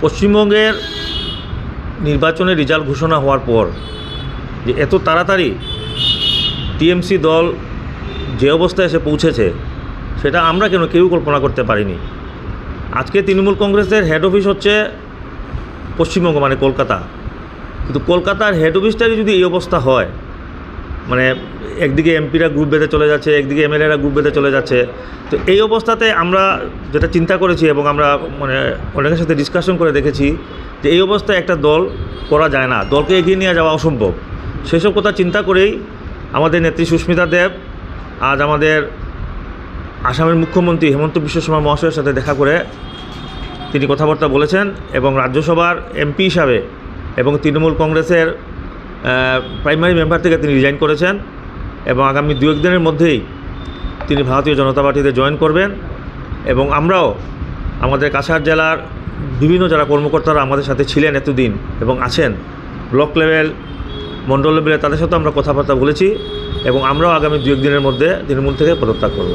পশ্চিমবঙ্গের নির্বাচনের রেজাল্ট ঘোষণা হওয়ার পর যে এত তাড়াতাড়ি টিএমসি দল যে অবস্থায় এসে পৌঁছেছে সেটা আমরা কেউ কল্পনা করতে পারিনি। আজকে তৃণমূল কংগ্রেসের হেড অফিস হচ্ছে পশ্চিমবঙ্গ মানে কলকাতা, কিন্তু কলকাতার হেড অফিসটারই যদি এই অবস্থা হয়, মানে একদিকে এমপিরা গ্রুপ বেঁধে চলে যাচ্ছে, একদিকে এমএলএরা গ্রুপ বেঁধে চলে যাচ্ছে, তো এই অবস্থাতে আমরা যেটা চিন্তা করেছি এবং আমরা মানে অনেকের সাথে ডিসকাশন করে দেখেছি যে এই অবস্থায় একটা দল করা যায় না, দলকে এগিয়ে নিয়ে যাওয়া অসম্ভব। সেসব কথা চিন্তা করেই আমাদের নেত্রী সুস্মিতা দেব আজ আমাদের আসামের মুখ্যমন্ত্রী হেমন্ত বিশ্ব শর্মা মহাশয়ের সাথে দেখা করে তিনি কথাবার্তা বলেছেন এবং রাজ্যসভার এমপি হিসাবে এবং তৃণমূল কংগ্রেসের প্রাইমারি মেম্বার থেকে তিনি রিজাইন করেছেন এবং আগামী 2-1 দিনের মধ্যেই তিনি ভারতীয় জনতা পার্টিতে জয়েন করবেন। এবং আমরাও আমাদের কাছাড় জেলার বিভিন্ন যারা কর্মকর্তারা আমাদের সাথে ছিলেন এতদিন এবং আছেন ব্লক লেভেল মণ্ডল লেভেলে, তাদের সাথে আমরা কথাবার্তা বলেছি এবং আমরাও আগামী 2-1 দিনের মধ্যে তৃণমূল থেকে পদত্যাগ করব।